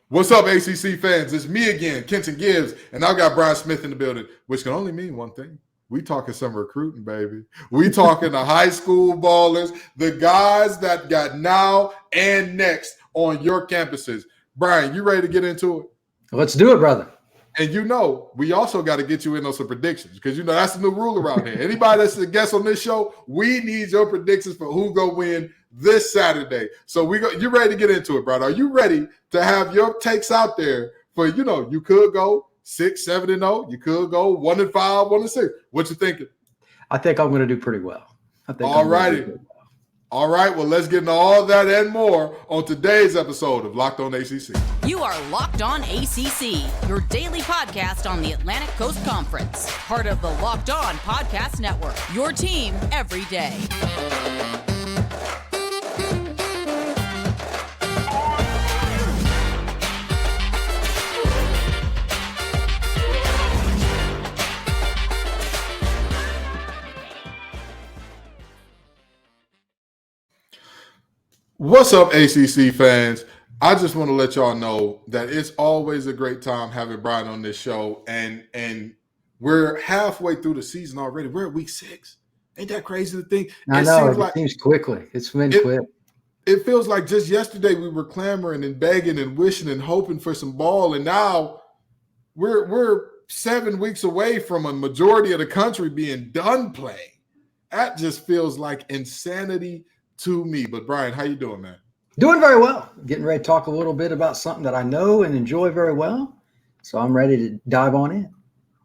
What's up, ACC fans? It's me again, Kenton Gibbs, and I've got Brian Smith in the building, which can only mean one thing. We talking some recruiting, baby. We talking the high school ballers, the guys that got now and next on your campuses. Brian, you ready to get into it? Let's do it, brother. And we also got to get you in on some predictions because that's the new rule around here. Anybody that's a guest on this show, we need your predictions for who go win this Saturday. So you ready to get into it, brother? Are you ready to have your takes out there for, you could go 6-7-0, you could go 1-5, 1-6. What you thinking? I think I'm going to do pretty well. All righty. All right, well, let's get into all that and more on today's episode of Locked On ACC. You are Locked On ACC, your daily podcast on the Atlantic Coast Conference. Part of the Locked On Podcast Network, your team every day. What's up, ACC fans? I just want to let y'all know that it's always a great time having Brian on this show, and we're halfway through the season already. We're at week 6. Ain't that crazy to think? I know, it seems quickly. It's been quick. It feels like just yesterday we were clamoring and begging and wishing and hoping for some ball, and now we're 7 weeks away from a majority of the country being done playing. That just feels like insanity to me. But Brian, how you doing, man? Doing very well. Getting ready to talk a little bit about something that I know and enjoy very well. So I'm ready to dive on in.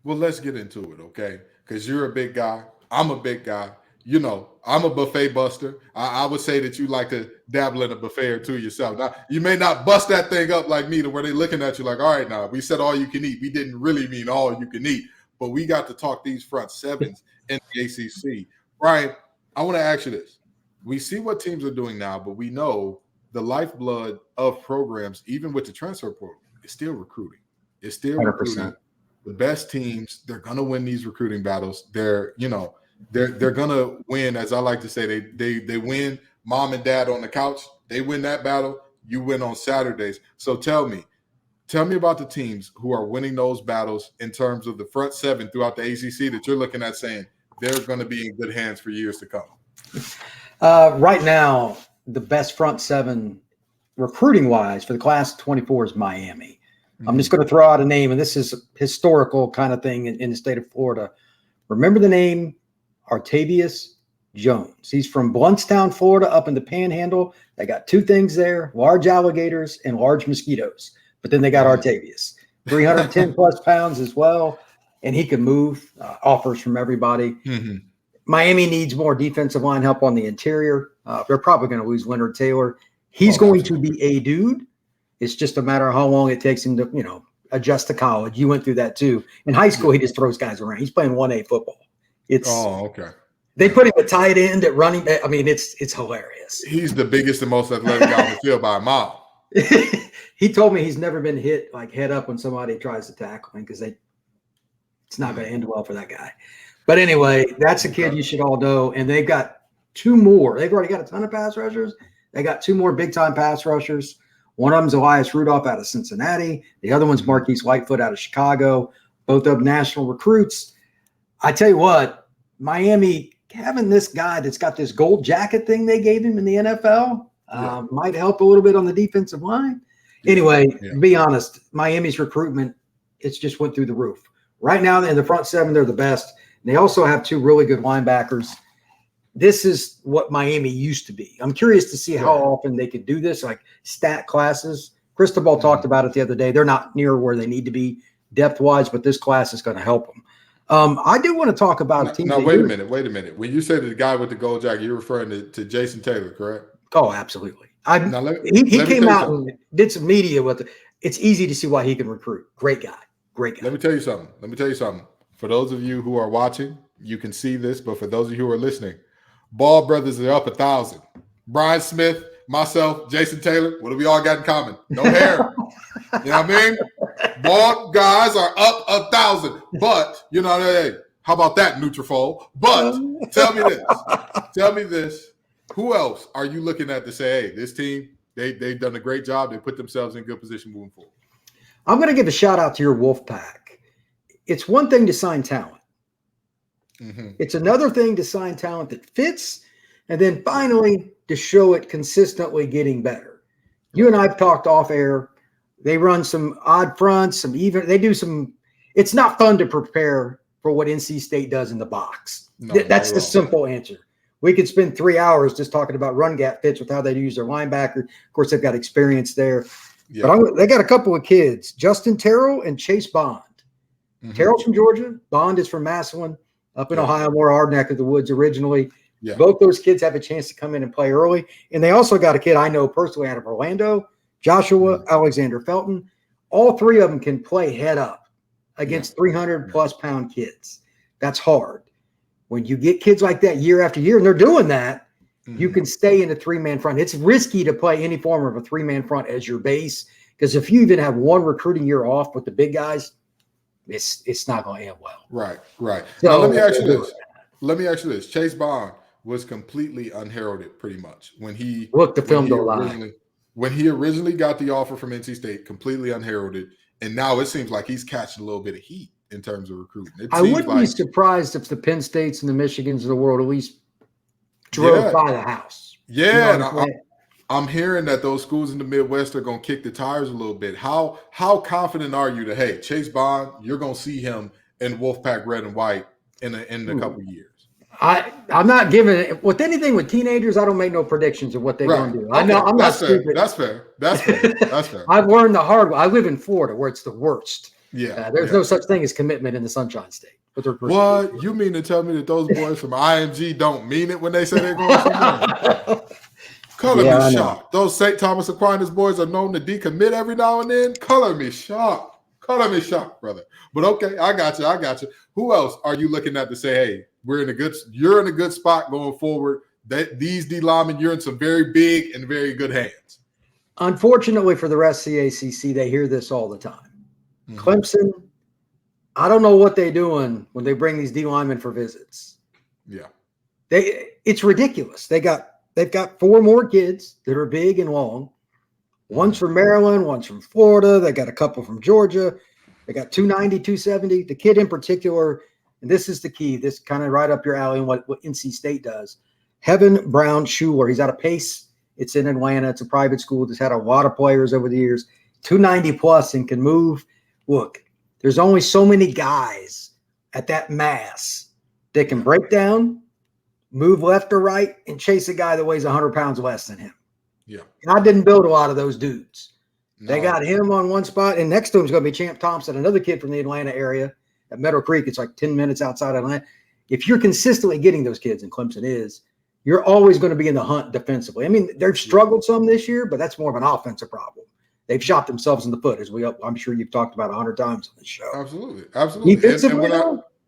Well, let's get into it, okay? Because you're a big guy. I'm a big guy. I'm a buffet buster. I would say that you like to dabble in a buffet or two yourself. Now, you may not bust that thing up like me to where they're looking at you like, all right, now, we said all you can eat. We didn't really mean all you can eat. But we got to talk these front sevens in the ACC. Brian, I want to ask you this. We see what teams are doing now, but we know the lifeblood of programs, even with the transfer portal, is still recruiting. It's still 100%. Recruiting. The best teams, they're going to win these recruiting battles. They're going to win, as I like to say, they win mom and dad on the couch. They win that battle. You win on Saturdays. So tell me about the teams who are winning those battles in terms of the front seven throughout the ACC that you're looking at saying they're going to be in good hands for years to come. Right now, the best front seven recruiting-wise for the class of 24 is Miami. Mm-hmm. I'm just going to throw out a name, and this is a historical kind of thing in the state of Florida. Remember the name Artavius Jones. He's from Bluntstown, Florida, up in the Panhandle. They got 2 things there, large alligators and large mosquitoes. But then they got Artavius, 310-plus pounds as well, and he can move, offers from everybody. Mm-hmm. Miami needs more defensive line help on the interior. They're probably going to lose Leonard Taylor. He's going to be a dude. It's just a matter of how long it takes him to, adjust to college. You went through that too. In high school, he just throws guys around. He's playing 1A football. Okay. They put him at tight end, at running back. I mean, it's hilarious. He's the biggest and most athletic guy on the field by a mile. He told me he's never been hit like head up when somebody tries to tackle him because it's not going to end well for that guy. But anyway, that's a kid you should all know. And they've got 2 more. They've already got a ton of pass rushers. They got 2 more big-time pass rushers. One of them's Elias Rudolph out of Cincinnati. The other one's Marquise Whitefoot out of Chicago. Both of them national recruits. I tell you what, Miami having this guy that's got this gold jacket thing they gave him in the NFL might help a little bit on the defensive line. Anyway, to be honest, Miami's recruitment, it's just went through the roof. Right now, in the front seven, they're the best. They also have 2 really good linebackers. This is what Miami used to be. I'm curious to see how often they could do this, like stat classes. Cristobal talked about it the other day. They're not near where they need to be depth-wise, but this class is going to help them. I do want to talk about teams. Now, wait a minute. When you say the guy with the gold jacket, you're referring to Jason Taylor, correct? Oh, absolutely. He came out and did some media with it. It's easy to see why he can recruit. Great guy. Let me tell you something. For those of you who are watching, you can see this, but for those of you who are listening, Ball Brothers are up 1,000. Brian Smith, myself, Jason Taylor, what do we all got in common? No hair. You know what I mean? Bald guys are up 1,000. But, hey, how about that, Nutrafol? But tell me this. Who else are you looking at to say, hey, this team, they've done a great job. They put themselves in good position moving forward. I'm going to give a shout out to your Wolfpack. It's one thing to sign talent. Mm-hmm. It's another thing to sign talent that fits, and then finally to show it consistently getting better. You and I have talked off air. They run some odd fronts, some even. They do some. It's not fun to prepare for what NC State does in the box. That's the simple answer. We could spend 3 hours just talking about run gap fits with how they use their linebacker. Of course, they've got experience there. Yeah. But they got a couple of kids, Justin Terrell and Chase Bond. Mm-hmm. Terrell's from Georgia. Bond is from Massillon, up in Ohio, more our neck of the woods originally. Yeah. Both those kids have a chance to come in and play early. And they also got a kid I know personally out of Orlando, Joshua Alexander Felton. All three of them can play head up against 300-plus pound kids. That's hard. When you get kids like that year after year, and they're doing that, you can stay in a three-man front. It's risky to play any form of a three-man front as your base, because if you even have one recruiting year off with the big guys, it's not going to end well. Right. So, now, let me ask you this. Chase Bond was completely unheralded pretty much when he look the film don't lie. When he originally got the offer from NC State, completely unheralded, and now it seems like he's catching a little bit of heat in terms of recruiting. I wouldn't be surprised if the Penn States and the Michigans of the world at least drove by the house. Yeah, you know I'm hearing that those schools in the Midwest are going to kick the tires a little bit. How confident are you that, hey, Chase Bond, you're going to see him in Wolfpack red and white in a couple of years? I'm not giving it with anything with teenagers. I don't make no predictions of what they're going to do. I know I'm not stupid. That's fair. I've learned the hard way. I live in Florida where it's the worst. Yeah. There's no such thing as commitment in the Sunshine State. What? You mean to tell me that those boys from IMG don't mean it when they say they're going somewhere? Color me shocked. Those St. Thomas Aquinas boys are known to decommit every now and then. Color me shocked, brother. But okay, I got you. Who else are you looking at to say, hey, you're in a good spot going forward? That these D linemen, you're in some very big and very good hands. Unfortunately for the rest of the ACC, they hear this all the time. Mm-hmm. Clemson, I don't know what they're doing when they bring these D linemen for visits. Yeah, it's ridiculous. They've got 4 more kids that are big and long. One's from Maryland, one's from Florida. They got a couple from Georgia. They got 290, 270. The kid in particular, and this is the key, this kind of right up your alley and what NC State does. Heaven Brown Schuler. He's out of Pace. It's in Atlanta. It's a private school that's had a lot of players over the years. 290 plus and can move. Look, there's only so many guys at that mass that can break down, move left or right, and chase a guy that weighs 100 pounds less than him. Yeah. God didn't build a lot of those dudes. No. They got him on one spot, and next to him is going to be Champ Thompson, another kid from the Atlanta area at Meadow Creek. It's like 10 minutes outside Atlanta. If you're consistently getting those kids, and Clemson is, you're always going to be in the hunt defensively. I mean, they've struggled some this year, but that's more of an offensive problem. They've shot themselves in the foot, as I'm sure you've talked about 100 times on this show. Absolutely. Defensively,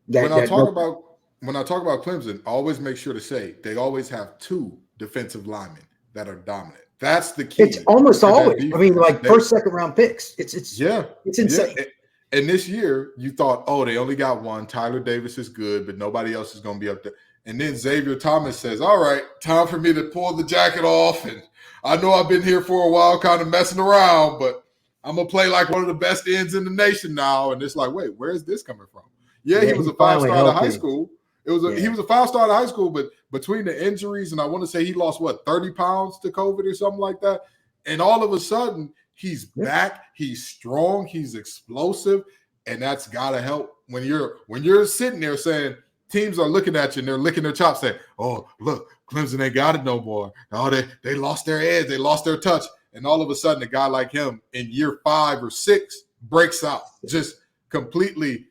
when I talk about Clemson, always make sure to say they always have 2 defensive linemen that are dominant. That's the key. It's almost always. I mean, like first, second round picks. It's insane. Yeah. And this year, you thought, oh, they only got one. Tyler Davis is good, but nobody else is going to be up there. And then Xavier Thomas says, all right, time for me to pull the jacket off. And I know I've been here for a while kind of messing around, but I'm going to play like one of the best ends in the nation now. And it's like, wait, where is this coming from? Yeah, he was a 5-star out of high school. He was a 5-star out of high school, but between the injuries, and I want to say he lost, 30 pounds to COVID or something like that. And all of a sudden, he's back. He's strong. He's explosive. And that's got to help when you're sitting there saying, teams are looking at you and they're licking their chops saying, oh, look, Clemson ain't got it no more. Oh, they lost their edge. They lost their touch. And all of a sudden, a guy like him in year 5 or 6 breaks out, just completely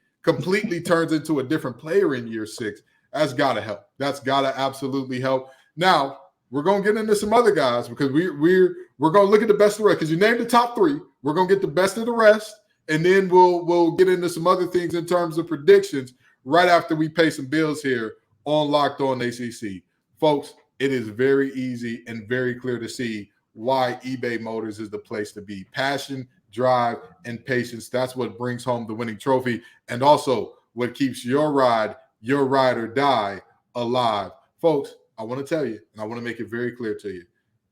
turns into a different player in year 6. That's got to help. That's got to absolutely help. Now, we're going to get into some other guys because we're going to look at the best of the rest because you named the top 3. We're going to get the best of the rest, and then we'll get into some other things in terms of predictions right after we pay some bills here on Locked On ACC. Folks, it is very easy and very clear to see why eBay Motors is the place to be. Passion, drive, and patience. That's what brings home the winning trophy and also what keeps your ride or die alive. Folks, I want to tell you, and I want to make it very clear to you,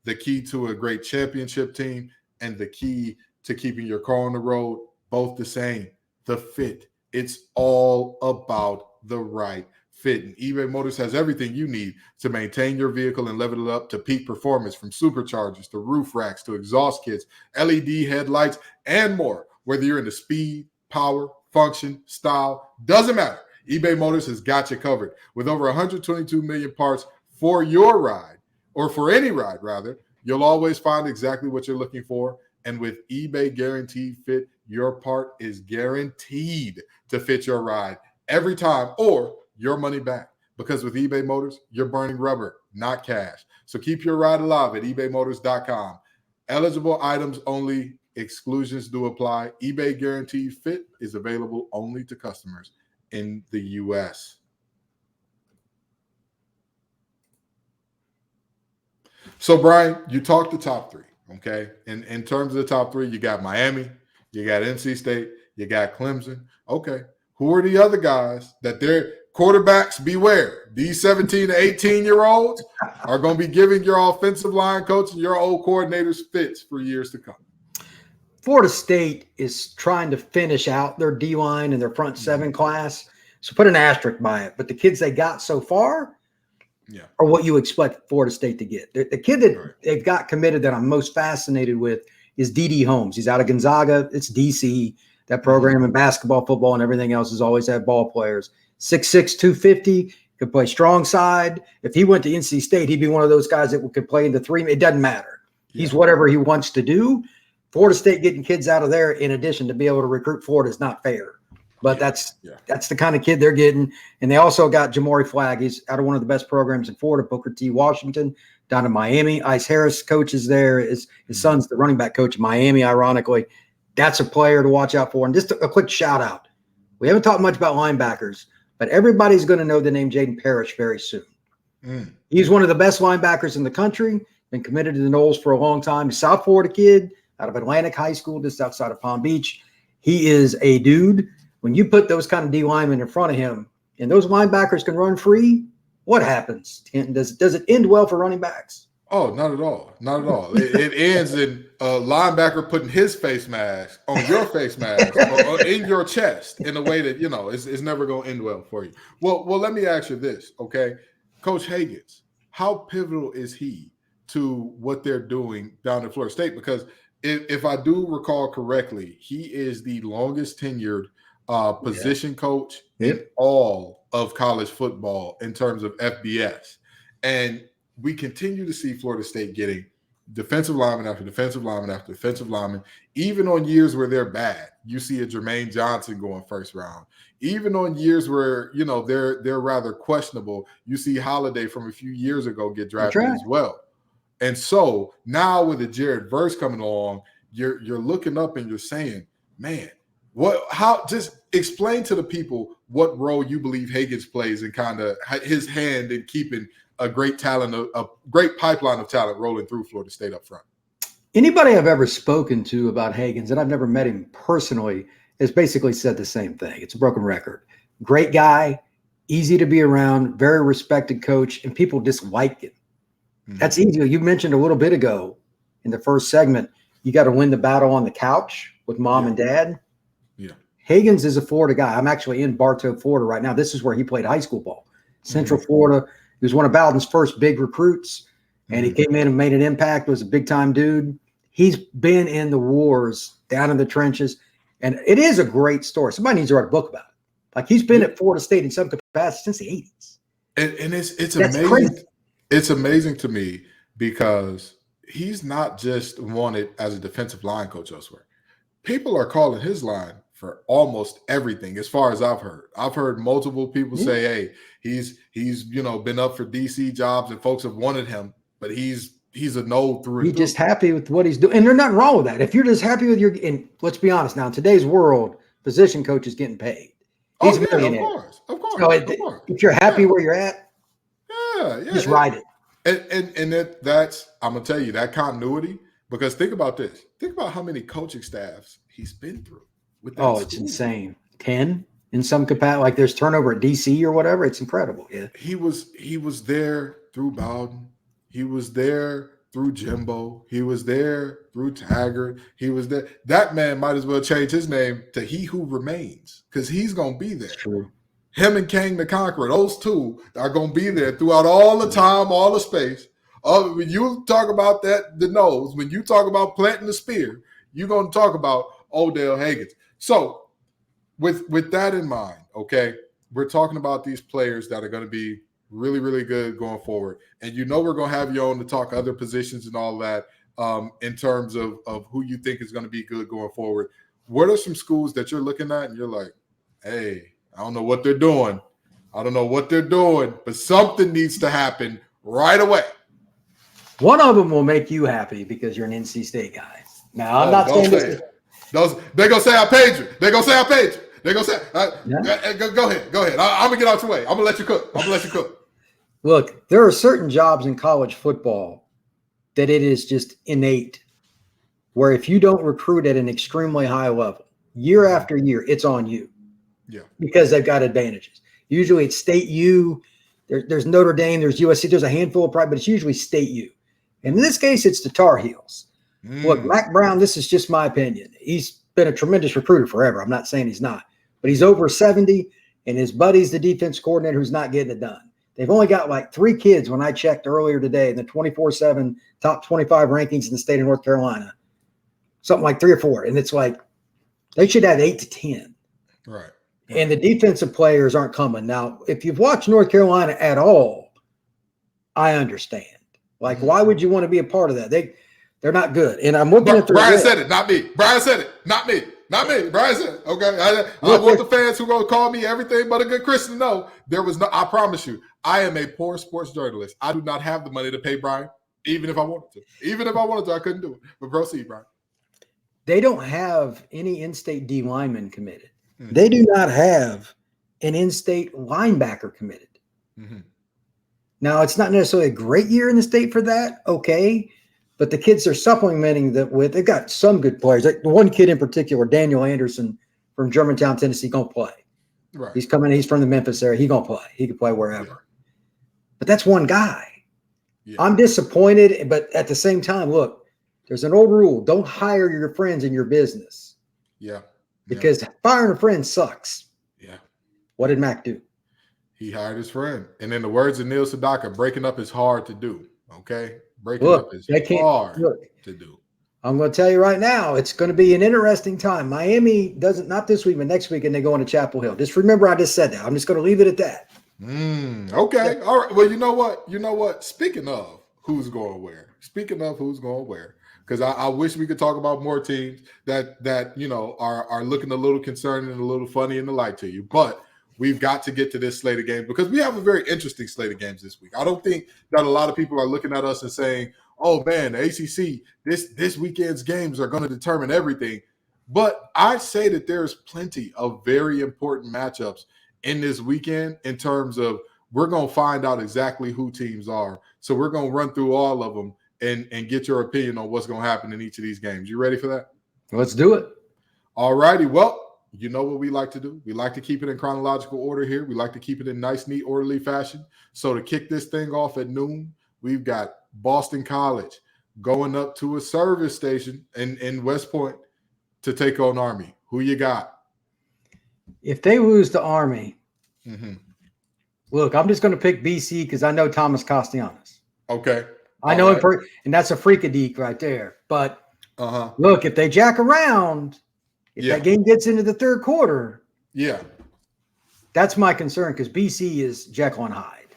the key to a great championship team and the key to keeping your car on the road, both the same. The fit. It's all about the right fit. And eBay Motors has everything you need to maintain your vehicle and level it up to peak performance, from superchargers to roof racks to exhaust kits, LED headlights, and more. Whether you're into speed, power, function, style, doesn't matter. eBay Motors has got you covered. With over 122 million parts for your ride, or for any ride rather, you'll always find exactly what you're looking for. And with eBay Guaranteed Fit, your part is guaranteed to fit your ride every time, or your money back. Because with eBay Motors, you're burning rubber, not cash. So keep your ride alive at ebaymotors.com. Eligible items only. Exclusions do apply. eBay Guaranteed Fit is available only to customers in the U.S. So, Brian, you talked the top three, okay? In terms of the top three, you got Miami, you got NC State, you got Clemson. Okay. Who are the other guys that they're quarterbacks? Beware. These 17 to 18-year-olds are going to be giving your offensive line coach and your old coordinators fits for years to come. Florida State is trying to finish out their DLine and their front seven class. So put an asterisk by it. But the kids they got so far are what you expect Florida State to get. The kid that they've got committed that I'm most fascinated with is D.D. Holmes. He's out of Gonzaga. It's D.C. That program in basketball, football, and everything else has always had ball players. 6'6", 250, could play strong side. If he went to NC State, he'd be one of those guys that could play in the three. It doesn't matter. He's whatever he wants to do. Florida State getting kids out of there in addition to be able to recruit Florida is not fair. But that's the kind of kid they're getting. And they also got Jamori Flagg. He's out of one of the best programs in Florida, Booker T. Washington, down in Miami. Ice Harris coaches there. His son's the running back coach in Miami, ironically. That's a player to watch out for. And just a quick shout out. We haven't talked much about linebackers, but everybody's going to know the name Jaden Parrish very soon. He's one of the best linebackers in the country, been committed to the Knowles for a long time. He's a South Florida kid out of Atlantic High School, just outside of Palm Beach. He is a dude. When you put those kind of D linemen in front of him and those linebackers can run free, what happens? Does it end well for running backs? Oh, not at all. Not at all. It ends in a linebacker putting his face mask on your face mask or in your chest in a way that, is never going to end well for you. Well, let me ask you this, okay? Coach Hagans, how pivotal is he to what they're doing down in Florida State? Because if I do recall correctly, he is the longest tenured position coach in all of college football in terms of FBS. And we continue to see Florida State getting defensive lineman after defensive lineman after defensive lineman. Even on years where they're bad, you see a Jermaine Johnson going first round. Even on years where, they're rather questionable, you see Holiday from a few years ago get drafted as well. And so now with the Jared Verse coming along, you're looking up and you're saying, man, just explain to the people what role you believe Hagans plays in kind of his hand in keeping a great pipeline of talent rolling through Florida State up front. Anybody I've ever spoken to about Hagans, and I've never met him personally, has basically said the same thing. It's a broken record. Great guy, easy to be around, very respected coach, and people just like him. That's easy. You mentioned a little bit ago in the first segment, you got to win the battle on the couch with mom and dad. Yeah. Hagans is a Florida guy. I'm actually in Bartow, Florida right now. This is where he played high school ball. Central Florida. He was one of Bowden's first big recruits, and he came in and made an impact, was a big-time dude. He's been in the wars, down in the trenches, and it is a great story. Somebody needs to write a book about it. Like, he's been at Florida State in some capacity since the 80s. And it's amazing. Crazy. It's amazing to me because he's not just wanted as a defensive line coach elsewhere. People are calling his line for almost everything, as far as I've heard. I've heard multiple people say, hey, he's been up for DC jobs and folks have wanted him, but he's a no through. He's just happy with what he's doing. And there's nothing wrong with that. If you're just happy with and let's be honest now, in today's world, position coach is getting paid. He's a millionaire. Of course. So if you're happy where you're at, just ride it. And that's, I'm going to tell you, that continuity, because think about this. Think about how many coaching staffs he's been through. It's insane. 10 in some capacity. Like there's turnover at DC or whatever. It's incredible. Yeah. He was there through Bowden. He was there through Jimbo. He was there through Taggart. He was there. That man might as well change his name to He Who Remains because he's going to be there. True. Him and King the Conqueror, those two are going to be there throughout all the time, all the space. When you talk about that, the nose, when you talk about planting the spear, you're going to talk about Odell Higgins. So with that in mind, okay, we're talking about these players that are going to be really, really good going forward. And we're going to have you on to talk other positions and all that in terms of who you think is going to be good going forward. What are some schools that you're looking at and you're like, hey, I don't know what they're doing. But something needs to happen right away. One of them will make you happy because you're an NC State guy. Now, I'm not saying this. They're going to say I paid you. They're going to say, go ahead. I'm going to get out your way. I'm going to let you cook. Look, there are certain jobs in college football that it is just innate, where if you don't recruit at an extremely high level, year after year, it's on you. Yeah. Because they've got advantages. Usually it's State U. There's Notre Dame. There's USC. There's a handful of pride, but it's usually State U. And in this case, it's the Tar Heels. Look, Mac Brown, this is just my opinion. He's been a tremendous recruiter forever. I'm not saying he's not. But he's over 70, and his buddy's the defense coordinator who's not getting it done. They've only got like 3 kids when I checked earlier today in the 24/7 top 25 rankings in the state of North Carolina. Something like 3 or 4. And it's like they should have 8 to 10. Right. And the defensive players aren't coming. Now, if you've watched North Carolina at all, I understand. Like, why would you want to be a part of that? They're not good. And I'm looking at Brian said it, not me. Brian said it, not me. Brian said it. Okay. I want the fans who are going to call me everything but a good Christian to know I promise you, I am a poor sports journalist. I do not have the money to pay Brian, even if I wanted to. I couldn't do it. But proceed, Brian. They don't have any in-state D linemen committed. Mm-hmm. They do not have an in-state linebacker committed. Mm-hmm. Now, it's not necessarily a great year in the state for that, okay, but the kids are supplementing that with – they've got some good players. Like the one kid in particular, Daniel Anderson from Germantown, Tennessee, going to play. Right. He's coming – he's from the Memphis area. He's going to play. He can play wherever. Yeah. But that's one guy. Yeah. I'm disappointed, but at the same time, look, there's an old rule. Don't hire your friends in your business. Yeah. Because firing a friend sucks. Yeah. What did Mac do? He hired his friend. And in the words of Neil Sedaka, breaking up is hard to do. Okay? Breaking up is hard to do. I'm going to tell you right now, it's going to be an interesting time. Miami doesn't, not this week, but next week, and they go into Chapel Hill. Just remember I just said that. I'm just going to leave it at that. Okay. Yeah. All right. Well, you know what? Speaking of who's going where, because I wish we could talk about more teams that are looking a little concerning and a little funny in the light to you. But we've got to get to this slate of games because we have a very interesting slate of games this week. I don't think that a lot of people are looking at us and saying, oh, man, the ACC, this weekend's games are going to determine everything. But I say that there's plenty of very important matchups in this weekend in terms of we're going to find out exactly who teams are. So we're going to run through all of them and get your opinion on what's going to happen in each of these games. You ready for that? Let's do it. All righty. Well, you know what we like to do. We like to keep it in chronological order here. We like to keep it in nice, neat, orderly fashion. So to kick this thing off at noon, we've got Boston College going up to a service station in West Point to take on Army. Who you got? If they lose to Army, look, I'm just going to pick BC because I know Thomas Castellanos. Okay. I know him, and that's a freakadeek right there. But look, if they jack around, if that game gets into the third quarter, that's my concern because BC is Jekyll and Hyde.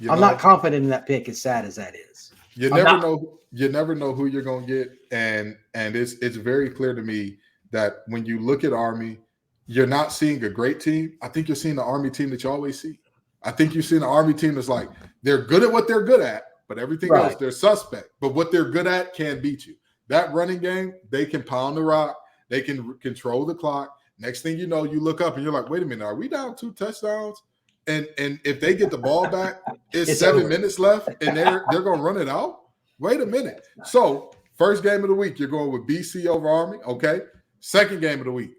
I'm not confident in that pick, as sad as that is. You never know who you're going to get, and it's very clear to me that when you look at Army, you're not seeing a great team. I think you're seeing the Army team that you always see. I think you're seeing an Army team that's like they're good at what they're good at, but everything else they're suspect. But what they're good at can beat you. That running game, they can pound the rock. They can control the clock. Next thing you know, you look up and you're like, wait a minute, are we down 2 touchdowns? And if they get the ball back, it's 7 minutes left and they're going to run it out? Wait a minute. So first game of the week, you're going with BC over Army, okay? Second game of the week,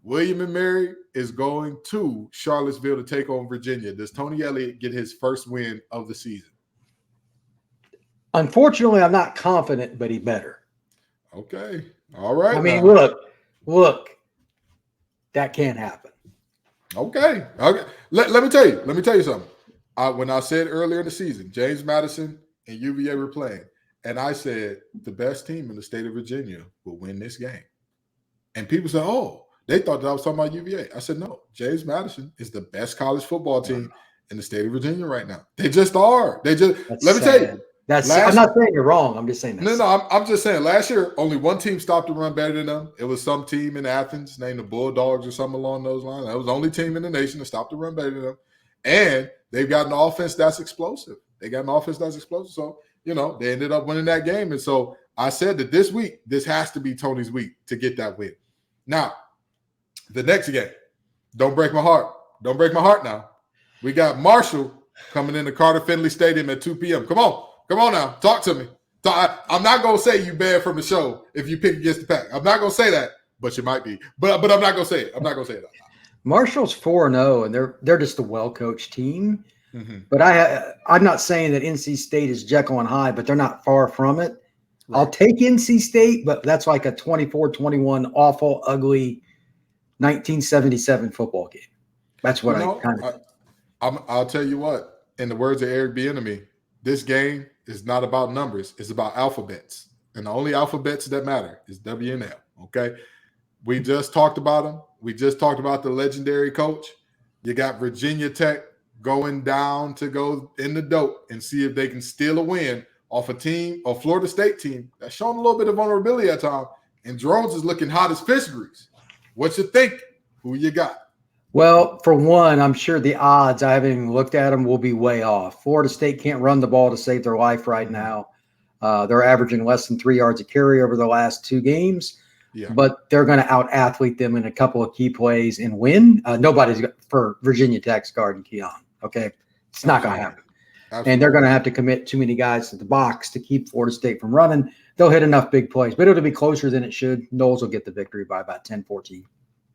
William & Mary is going to Charlottesville to take on Virginia. Does Tony Elliott get his first win of the season? Unfortunately, I'm not confident, but he better. Okay. All right. I mean, now. look, that can't happen. Okay. Okay. Let me tell you. Let me tell you something. When I said earlier in the season, James Madison and UVA were playing, and I said the best team in the state of Virginia will win this game. And people said, "Oh, they thought that I was talking about UVA." I said, "No, James Madison is the best college football team in the state of Virginia right now. They just are. Let me tell you. I'm not saying you're wrong. I'm just saying that. No, I'm just saying. Last year, only one team stopped the run better than them. It was some team in Athens named the Bulldogs or something along those lines. That was the only team in the nation that stopped the run better than them. And they've got an offense that's explosive. So, they ended up winning that game. And so I said that this week, this has to be Tony's week to get that win. Now, the next game, don't break my heart. Don't break my heart now. We got Marshall coming into Carter Finley Stadium at 2 p.m. Come on now. Talk to me. I'm not going to say you banned from the show if you pick against the Pack. I'm not going to say that, but you might be. But I'm not going to say it. I'm not going to say it. Marshall's 4-0, and they're just a well-coached team. Mm-hmm. But I'm not saying that NC State is Jekyll and Hyde, but they're not far from it. Right. I'll take NC State, but that's like a 24-21 awful, ugly 1977 football game. That's what I'll tell you what. In the words of Eric Bieniemy, this game is not about numbers. It's about alphabets. And the only alphabets that matter is W and L, okay? We just talked about them. We just talked about the legendary coach. You got Virginia Tech going down to go in the dope and see if they can steal a win off a Florida State team that's shown a little bit of vulnerability at times. And Drones is looking hot as fish grease. What you think? Who you got? Well, for one, I'm sure the odds, I haven't even looked at them, will be way off. Florida State can't run the ball to save their life right now. They're averaging less than 3 yards a carry over the last 2 games. Yeah. But they're going to out-athlete them in a couple of key plays and win. Nobody's for Virginia Tech's guarding Keon. Okay? It's not going to happen. Absolutely. And they're going to have to commit too many guys to the box to keep Florida State from running. They'll hit enough big plays, but it'll be closer than it should. Knowles will get the victory by about 10-14.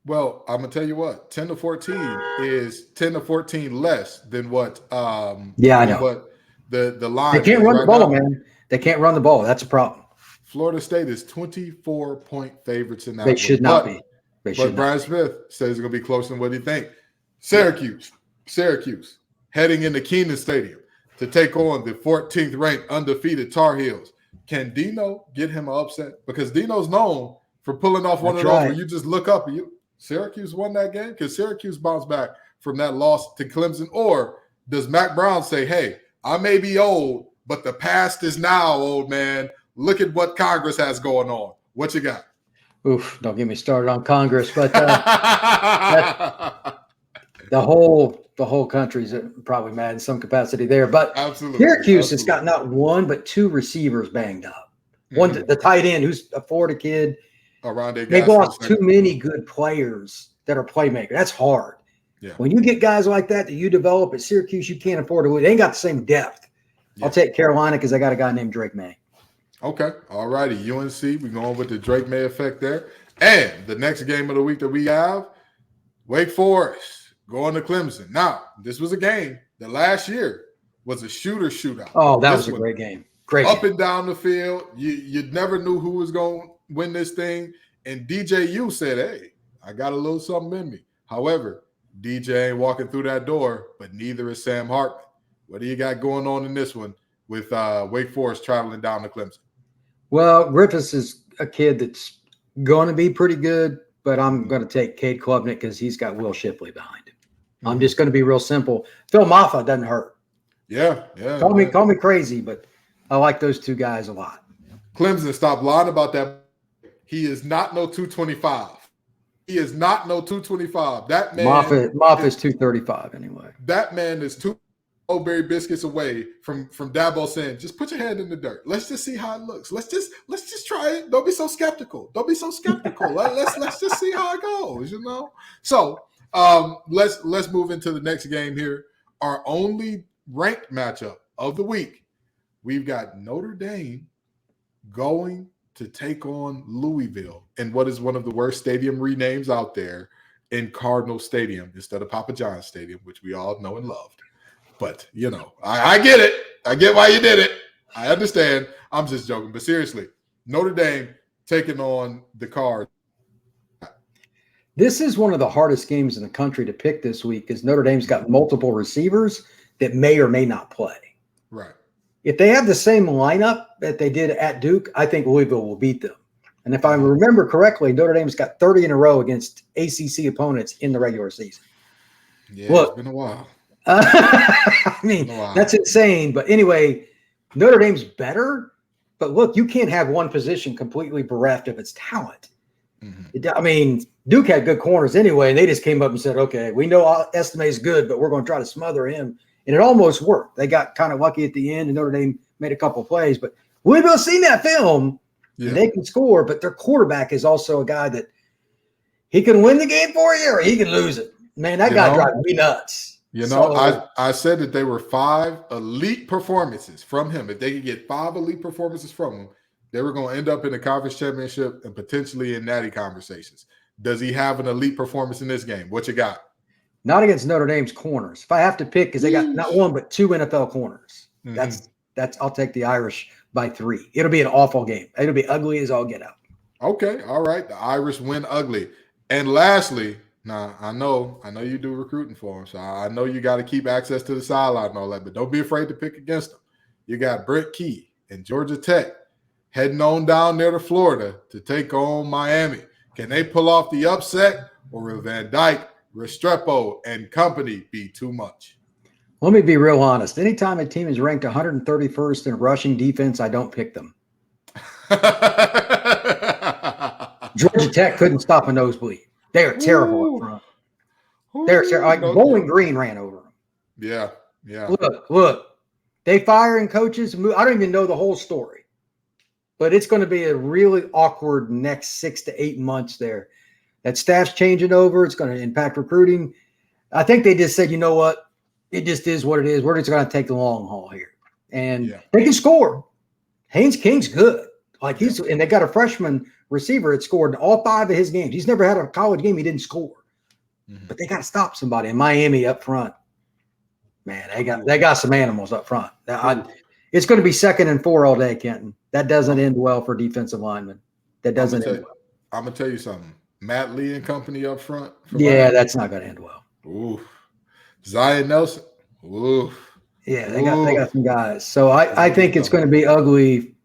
Well, I'm gonna tell you what, 10-14 is 10-14 less than what I know. What the line. They can't run the ball, man. They can't run the ball. That's a problem. Florida State is 24-point favorites in that. They should not be. But Brian Smith says it's gonna be closer than what he thinks. Syracuse heading into Kenan Stadium to take on the 14th ranked undefeated Tar Heels. Can Dino get him an upset? Because Dino's known for pulling off one of those where you just look up and Syracuse won that game? Because Syracuse bounced back from that loss to Clemson? Or does Mac Brown say, hey, I may be old, but the past is now, old man. Look at what Congress has going on. What you got? Oof, don't get me started on Congress. But the whole country's probably mad in some capacity there. But absolutely, Syracuse has got not one but 2 receivers banged up. One, the tight end, who's a Florida kid. They've lost too many good players that are playmakers. That's hard. Yeah. When you get guys like that you develop at Syracuse, you can't afford to lose. They ain't got the same depth. Yeah. I'll take Carolina because I got a guy named Drake May. Okay. All righty. UNC, we're going with the Drake May effect there. And the next game of the week that we have, Wake Forest going to Clemson. Now, this was a game that last year was a shootout. Oh, that was a great game. Up and down the field. You never knew who was going to win this thing. And DJU said, hey, I got a little something in me. However, DJ ain't walking through that door, but neither is Sam Hartman. What do you got going on in this one with Wake Forest traveling down to Clemson? Well, Griffiths is a kid that's going to be pretty good, but I'm going to take Cade Klubnik because he's got Will Shipley behind him. Mm-hmm. I'm just going to be real simple. Phil Maffa doesn't hurt. Yeah. Call me crazy, but I like those 2 guys a lot. Clemson, stop lying about that. He is not no 225. He is not no 225. That man Moffitt's 235 anyway. That man is 2 Oldberry biscuits away from Dabo saying, just put your hand in the dirt. Let's just see how it looks. Let's just try it. Don't be so skeptical. Let's just see how it goes, So let's move into the next game here. Our only ranked matchup of the week. We've got Notre Dame going to take on Louisville in what is one of the worst stadium renames out there in Cardinal Stadium instead of Papa John's Stadium, which we all know and loved. But, I get it. I get why you did it. I understand. I'm just joking. But seriously, Notre Dame taking on the Cards. This is one of the hardest games in the country to pick this week because Notre Dame's got multiple receivers that may or may not play. Right. If they have the same lineup that they did at Duke, I think Louisville will beat them. And if I remember correctly, Notre Dame's got 30 in a row against ACC opponents in the regular season. Yeah, Look, it's been a while. I mean, that's insane. But anyway, Notre Dame's better. But look, you can't have one position completely bereft of its talent. Mm-hmm. I mean, Duke had good corners anyway, and they just came up and said, okay, we know Estime's good, but we're going to try to smother him. And it almost worked. They got kind of lucky at the end, and Notre Dame made a couple of plays. But we've all seen that film. Yeah. They can score, but their quarterback is also a guy that he can win the game for you or he can lose it. Man, that guy drives me nuts. I said that they were 5 elite performances from him. If they could get 5 elite performances from him, they were going to end up in the conference championship and potentially in natty conversations. Does he have an elite performance in this game? What you got? Not against Notre Dame's corners. If I have to pick, because they got not one but 2 NFL corners. Mm-hmm. That's I'll take the Irish by 3. It'll be an awful game. It'll be ugly as all get out. Okay, all right. The Irish win ugly. And lastly, now I know you do recruiting for them, so I know you got to keep access to the sideline and all that, but don't be afraid to pick against them. You got Brett Key and Georgia Tech heading on down there to Florida to take on Miami. Can they pull off the upset, or will Van Dyke, Restrepo, and company be too much? Let me be real honest. Anytime a team is ranked 131st in rushing defense, I don't pick them. Georgia Tech couldn't stop a nosebleed. They are terrible up front. They're terrible. Like Bowling Green ran over them. Yeah, yeah. Look. They firing coaches. I don't even know the whole story. But it's going to be a really awkward next 6 to 8 months there. That staff's changing over. It's going to impact recruiting. I think they just said, you know what? It just is what it is. We're just going to take the long haul here. And they can score. Haynes King's good. And they got a freshman receiver that scored in all 5 of his games. He's never had a college game he didn't score. Mm-hmm. But they got to stop somebody. And Miami up front, man, they got some animals up front. It's going to be 2nd and 4 all day, Kenton. That doesn't end well for defensive linemen. That doesn't end well. I'm going to tell you something. Matt Lee and company up front. Yeah, that's not going to end well. Ooh. Zion Nelson. Ooh. Yeah, they got some guys. So I think it's going to be ugly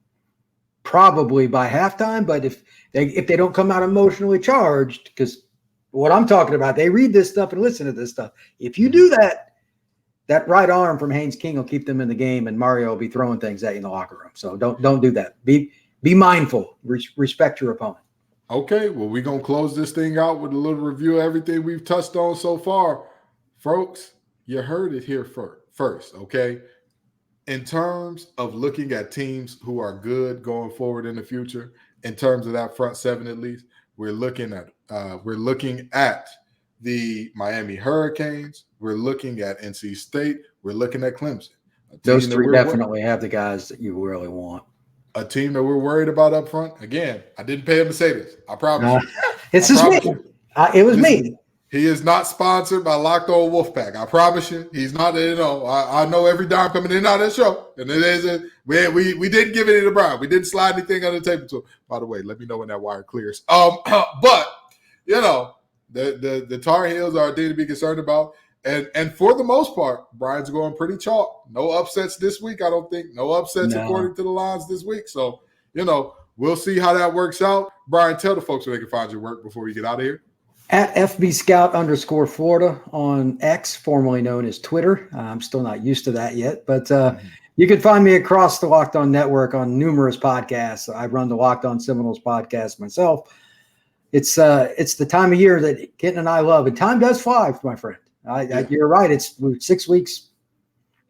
probably by halftime, but if they don't come out emotionally charged, because what I'm talking about, they read this stuff and listen to this stuff. If you do that right arm from Haynes King will keep them in the game, and Mario will be throwing things at you in the locker room. So don't do that. Be mindful. Respect your opponent. Okay, well, we're going to close this thing out with a little review of everything we've touched on so far. Folks, you heard it here first, okay? In terms of looking at teams who are good going forward in the future, in terms of that front 7 at least, we're looking at the Miami Hurricanes. We're looking at NC State. We're looking at Clemson. Those 3 definitely have the guys that you really want. A team that we're worried about up front. Again, I didn't pay him to say this. I promise you. It's just me. It was me. He is not sponsored by Locked On Wolfpack. I promise you. He's not, I know every dime coming in and out of that show. And it is we didn't give any to Brian. We didn't slide anything on the table to him. By the way, let me know when that wire clears. But the Tar Heels are a thing to be concerned about. And for the most part, Brian's going pretty chalk. No upsets this week, I don't think. No upsets according to the lines this week. So, we'll see how that works out. Brian, tell the folks where they can find your work before we get out of here. At FBScout_Florida on X, formerly known as Twitter. I'm still not used to that yet, but you can find me across the Locked On Network on numerous podcasts. I run the Locked On Seminoles podcast myself. It's the time of year that Kenton and I love, and time does fly, my friend. You're right. It's 6 weeks.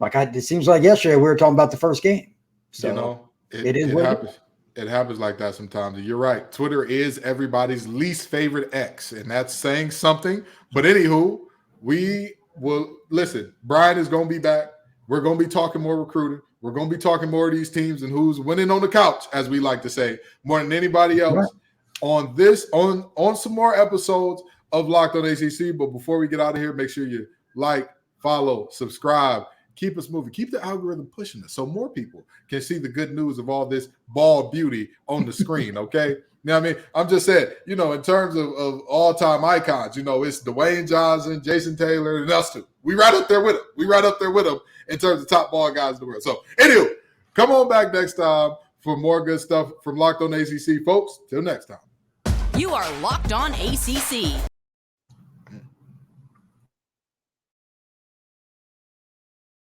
It seems like yesterday we were talking about the first game. So it happens. It happens like that sometimes. You're right. Twitter is everybody's least favorite X, and that's saying something. But anywho, we will listen. Brian is going to be back. We're going to be talking more recruiting. We're going to be talking more of these teams and who's winning on the couch, as we like to say, more than anybody else. Right. On some more episodes of Locked On ACC. But before we get out of here, make sure you like, follow, subscribe, Keep us moving. Keep the algorithm pushing us so more people can see the good news of all this ball beauty on the screen, okay? You know what I mean? I'm just saying, in terms of all-time icons, it's Dwayne Johnson, Jason Taylor, and us two. We right up there with them. In terms of top ball guys in the world. So, anyway, come on back next time for more good stuff from Locked On ACC. Folks, till next time. You are Locked On ACC,